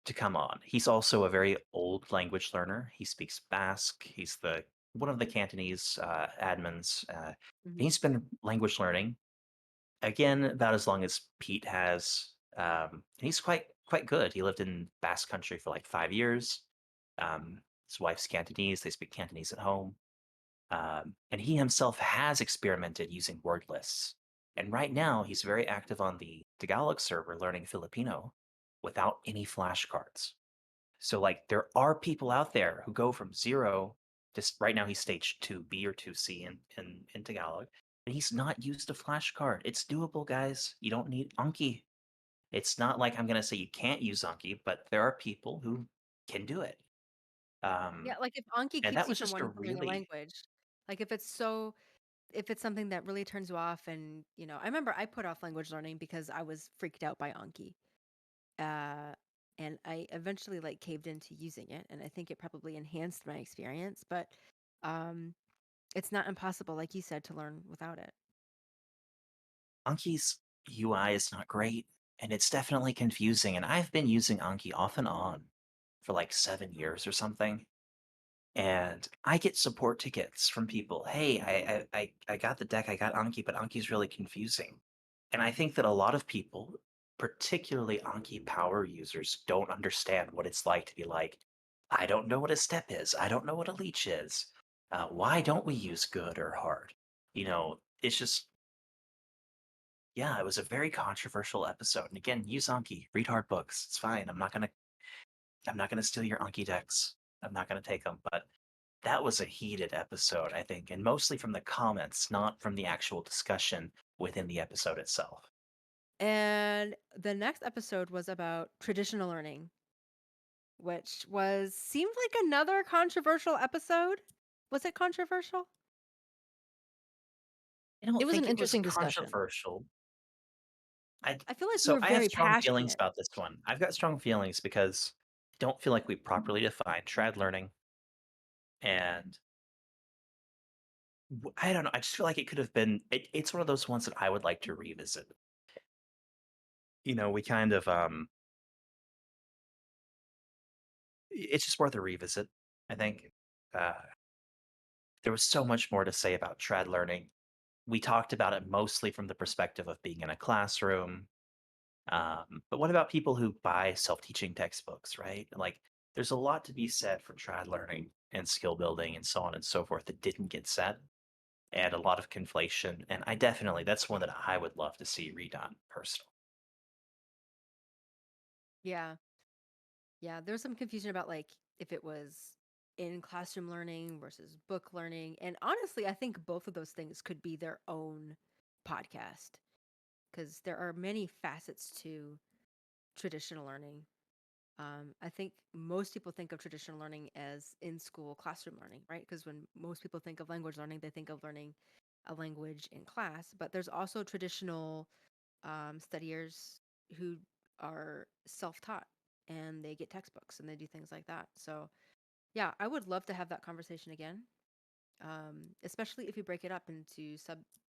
to come on. He's also a very old language learner. He speaks Basque. He's the one of the Cantonese admins. Mhm. He's been language learning again about as long as Pete has. He's quite good. He lived in Basque Country for like 5 years. His wife's Cantonese. They speak Cantonese at home. And he himself has experimented using word lists. And right now, he's very active on the Tagalog server learning Filipino without any flashcards. So, like, there are people out there who go from zero to right now, he's stage 2B or 2C in Tagalog, and he's not used a flashcard. It's doable, guys. You don't need Anki. It's not like I'm going to say you can't use Anki, but there are people who can do it. Yeah, Um, like if Anki and keeps that you was from just a wanting to learn a really language, like if it's something that really turns you off and, I remember I put off language learning because I was freaked out by Anki. Uh, and I eventually like caved into using it, and I think it probably enhanced my experience, but um it's not impossible, like you said, to learn without it. Anki's UI is not great, and it's definitely confusing. And I've been using Anki off and on for like 7 years or something. And I get support tickets from people. Hey, I got the deck, I got Anki, but Anki's really confusing. And I think that a lot of people, particularly Anki power users, don't understand what it's like to be like, I don't know what a step is. I don't know what a leech is. Why don't we use good or hard? It's just, yeah, it was a very controversial episode. And again, use Anki, read hard books. It's fine. I'm not gonna steal your Anki decks. I'm not gonna take them, but that was a heated episode, I think, and mostly from the comments, not from the actual discussion within the episode itself. And the next episode was about traditional learning, which was seemed like another controversial episode. Was it controversial? I don't It was an think it was interesting discussion. controversial. I I feel like we so were I have very strong feelings passionate. about this one. I've got strong feelings because I don't feel like we properly defined trad learning, and I don't know. I just feel like it could have been. It's one of those ones that I would like to revisit. We kind of it's just worth a revisit. I think uh, there was so much more to say about trad learning. We talked about it mostly from the perspective of being in a classroom. But what about people who buy self-teaching textbooks, right? Like, there's a lot to be said for trad learning and skill building and so on and so forth that didn't get said, and a lot of conflation. And that's one that I would love to see redone personally. Yeah. Yeah, there's some confusion about like if it was in classroom learning versus book learning. And honestly, I think both of those things could be their own podcast because there are many facets to traditional learning. I think most people think of traditional learning as in school classroom learning, right? Because when most people think of language learning, they think of learning a language in class. But there's also traditional studiers who are self-taught and they get textbooks and they do things like that. So yeah, I would love to have that conversation again, especially if you break it up into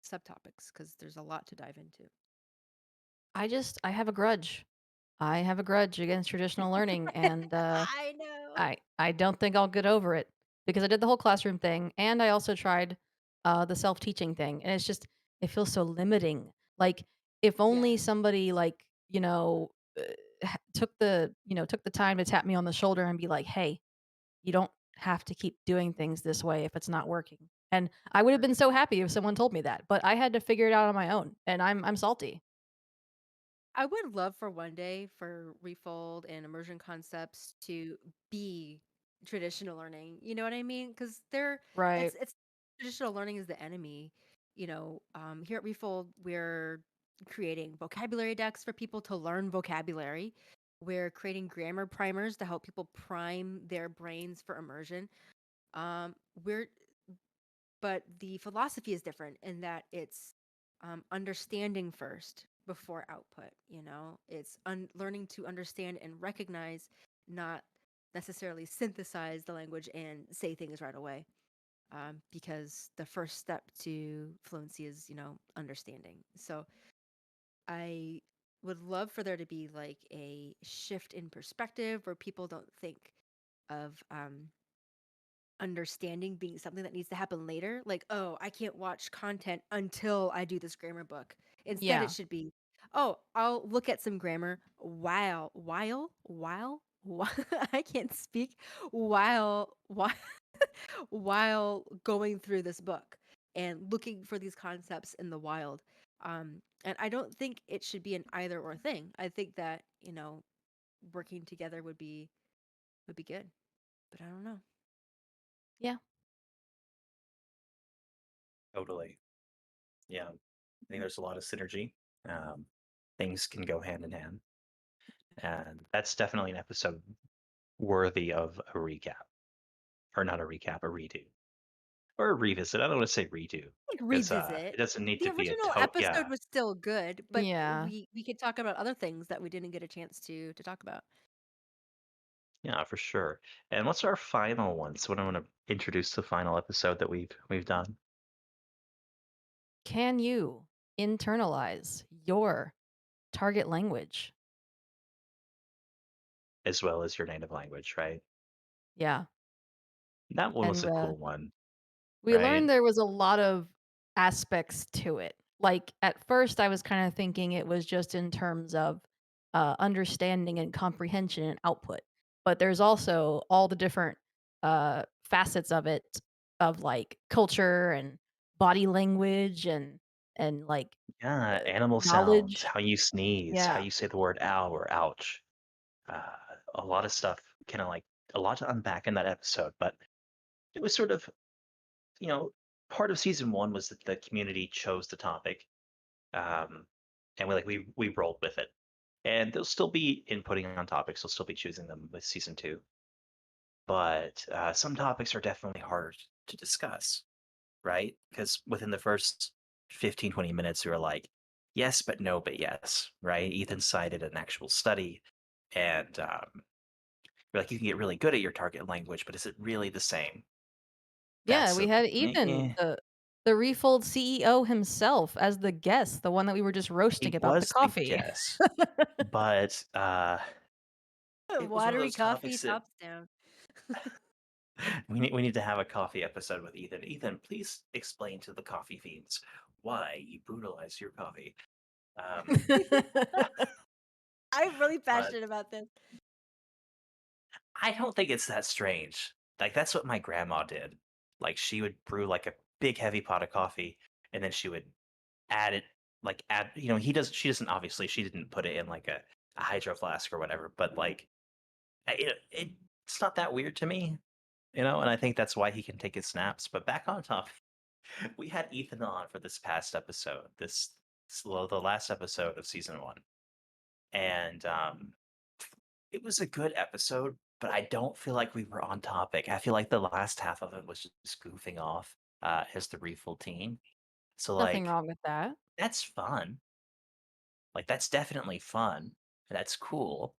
subtopics, because there's a lot to dive into. I have a grudge. I have a grudge against traditional learning, and I know. I don't think I'll get over it because I did the whole classroom thing, and I also tried the self teaching thing, and it's just it feels so limiting. Like if only Yeah. somebody uh, took the time to tap me on the shoulder and be like, "Hey, you don't have to keep doing things this way if it's not working." And I would have been so happy if someone told me that, but I had to figure it out on my own, and I'm salty. I would love for one day for Refold and immersion concepts to be traditional learning. You know what I mean? Because they're Right. it's traditional learning is the enemy. Here at Refold, we're creating vocabulary decks for people to learn vocabulary. We're creating grammar primers to help people prime their brains for immersion. Um, we're but the philosophy is different in that it's understanding first before output. It's learning to understand and recognize, not necessarily synthesize the language and say things right away, because the first step to fluency is understanding. So I would love for there to be like a shift in perspective where people don't think of understanding being something that needs to happen later. Like, oh, I can't watch content until I do this grammar book. Instead, it Yeah. should be, oh, I'll look at some grammar while I can't speak while while going through this book and looking for these concepts in the wild. And I don't think it should be an either or thing. I think that working together would be good, but I don't know. Yeah. Totally. Yeah. I think there's a lot of synergy. Um, things can go hand in hand. And that's definitely an episode worthy of a recap. Or not a recap, a redo. Or a revisit. I don't want to say redo. Like Because revisit. it doesn't need The to be a original episode yeah. was still good, but Yeah. we could talk about other things that we didn't get a chance to talk about. Yeah, for sure. And what's our final one? So when I want to introduce the final episode that we've done, Can you internalize your target language? as well as your native language, right? Yeah. That one was And a cool one, we right? learned there was a lot of aspects to it. Like at first, I was kind of thinking it was just in terms of understanding and comprehension and output, but there's also all the different facets of it, of like culture and body language and like Yeah, uh, animal sounds, knowledge. how you sneeze, how Yeah, you say the word ow or ouch. Uh, a lot of stuff, kind of like a lot to unpack in that episode, but it was sort of, you know, part of season one was that the community chose the topic, um, and we rolled with it. And they'll still be inputting on topics. They'll still be choosing them with season two. But some topics are definitely hard to discuss, right? Because within the first 15, 20 minutes, we were like, yes, but no, but yes, right? Ethan cited an actual study, and we're like, you can get really good at your target language, but is it really the same? yeah. That's We a had eh, even eh. the Refold CEO himself as the guest, the one that we were just roasting He about the was the coffee. guess, but it was one of Watery those coffee topics that tops down. we need to have a coffee episode with Ethan. Ethan, please explain to the coffee fiends why you brutalize your coffee. Um, I'm really but passionate about this. I don't think it's that strange. Like that's what my grandma did. Like she would brew like a big heavy pot of coffee, and then she would add it add she doesn't obviously she didn't put it in like a hydro flask or whatever, but like it's not that weird to me, and I think that's why he can take his snaps. But back on top, we had Ethan on for this past episode, the last episode of season one, and it was a good episode, but I don't feel like we were on topic. I feel like the last half of it was just goofing off as the Refill team. So Nothing like wrong with that. that's fun. Like that's definitely fun. That's cool.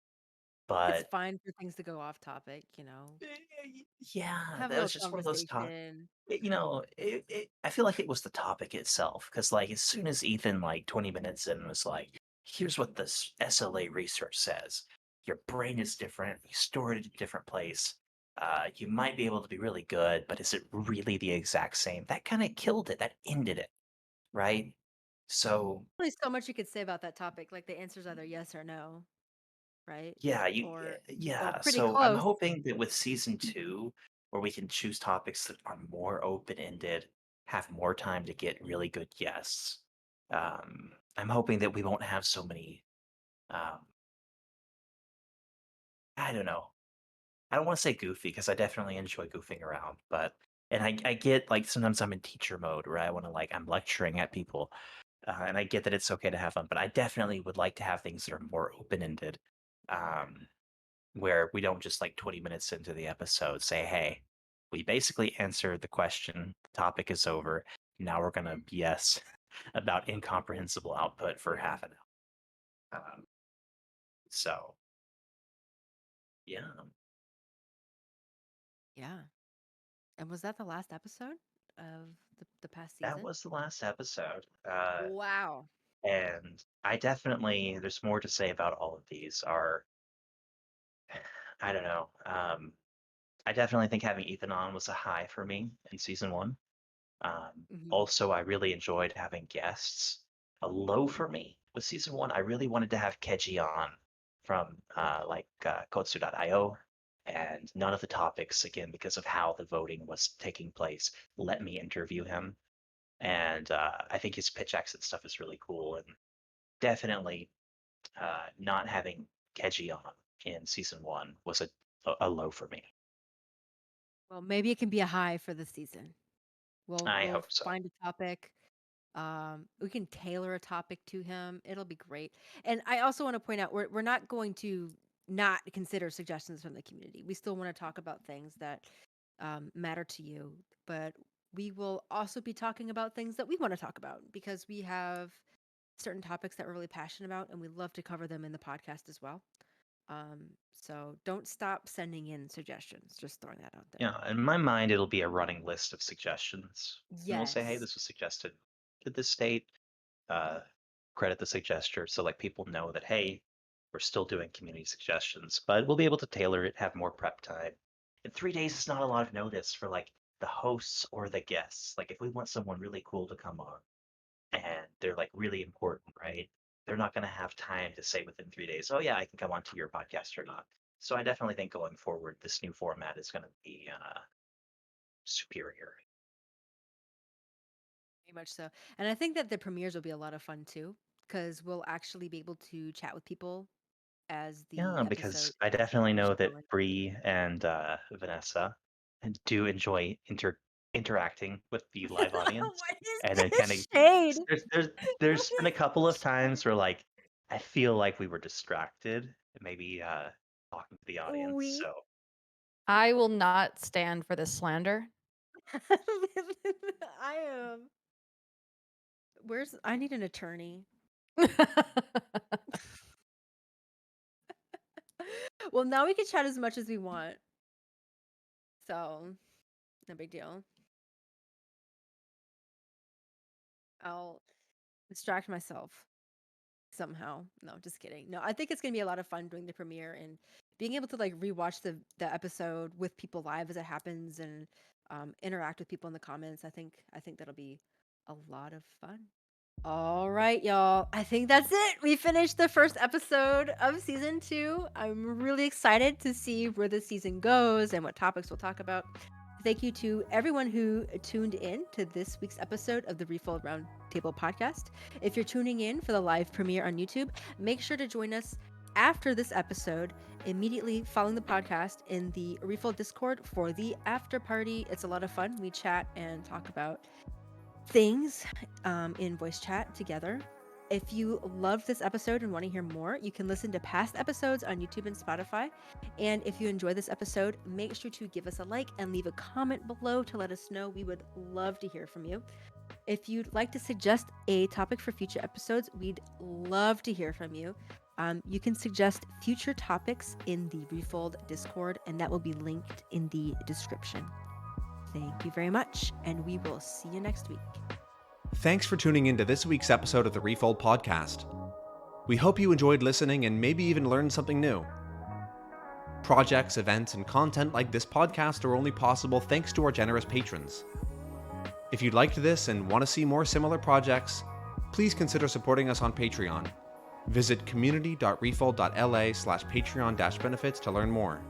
It's But fine for things to go off topic, yeah, have a that little was just one of those conversation. I feel like it was the topic itself because, like, as soon as Ethan, like, 20 minutes in, was like, "Here's what this SLA research says. Your brain is different. You store it in a different place. You might be able to be really good, but is it really the exact same?" That kind of killed it. That ended it, right? So Only so much you could say about that topic. Like the answer's either yes or no, right? Or yeah. pretty So I'm close. hoping that with season two, where we can choose topics that are more open ended, have more time to get really good guests. I'm hoping that we won't have so many. Um, I don't know. I don't want to say goofy because I definitely enjoy goofing around, but and I get like sometimes I'm in teacher mode where I want to like I'm lecturing at people, and I get that it's okay to have fun, but I definitely would like to have things that are more open ended. Um, where we don't just like 20 minutes into the episode say, hey, we basically answered the question, the topic is over. Now we're going to BS about incomprehensible output for half an hour. So, yeah, Yeah. And was that the last episode of the past that season? was the last episode. Wow. And I definitely, there's more to say about all of these. I don't know. I definitely think having Ethan on was a high for me in season one. Hmm. Also, I really enjoyed having guests. A low for me with season one, I really wanted to have Keji on from Kotsu.io, and none of the topics, again, because of how the voting was taking place, let me interview him. And I think his pitch accent stuff is really cool, and definitely not having Keji on in season one was a low for me. Well, maybe it can be a high for the season. I We'll hope so. find a topic. We can tailor a topic to him. It'll be great. And I also want to point out we're not going to not consider suggestions from the community. We still want to talk about things that matter to you, but we will also be talking about things that we want to talk about because we have certain topics that we're really passionate about, and we love to cover them in the podcast as well. So don't stop sending in suggestions. Just throwing that out there. Yeah, in my mind, it'll be a running list of suggestions. And we'll say, hey, Yes. this was suggested to this state. Uh, credit the suggester so like people know that, hey, we're still doing community suggestions, but we'll be able to tailor it, have more prep time. And 3 days is not a lot of notice for like the hosts or the guests. Like if we want someone really cool to come on and they're like really important, right? They're not going to have time to say within 3 days, oh yeah, I can come on to your podcast or not. So I definitely think going forward, this new format is going to be superior. Very much so. And I think that the premieres will be a lot of fun too, because we'll actually be able to chat with people as the Yeah, episode because I is definitely know that showing. Bree and Vanessa do enjoy interacting with the live audience, What is and it kind of this shade? What there's been a is couple of this times where like I feel like we were distracted, maybe talking to the shade? audience. We. So I will not stand for this slander. I am. Where's. I need an attorney. Well, now we can chat as much as we want. So, no big deal. I'll distract myself somehow. No, just kidding. No, I think it's gonna be a lot of fun doing the premiere and being able to like rewatch the episode with people live as it happens and interact with people in the comments. I think that'll be a lot of fun. All right, y'all. I think that's it. We finished the first episode of season 2. I'm really excited to see where the season goes and what topics we'll talk about. Thank you to everyone who tuned in to this week's episode of the Refold Roundtable podcast. If you're tuning in for the live premiere on YouTube, make sure to join us after this episode, immediately following the podcast in the Refold Discord for the after party. It's a lot of fun. We chat and talk about things in voice chat together. If you loved this episode and want to hear more, you can listen to past episodes on YouTube and Spotify. And if you enjoy this episode, make sure to give us a like and leave a comment below to let us know. We would love to hear from you. If you'd like to suggest a topic for future episodes, we'd love to hear from you. You can suggest future topics in the Refold Discord, and that will be linked in the description. Thank you very much, and we will see you next week. Thanks for tuning into this week's episode of the Refold Podcast. We hope you enjoyed listening and maybe even learned something new. Projects, events, and content like this podcast are only possible thanks to our generous patrons. If you liked this and want to see more similar projects, please consider supporting us on Patreon. Visit community.refold.la/Patreon-benefits to learn more.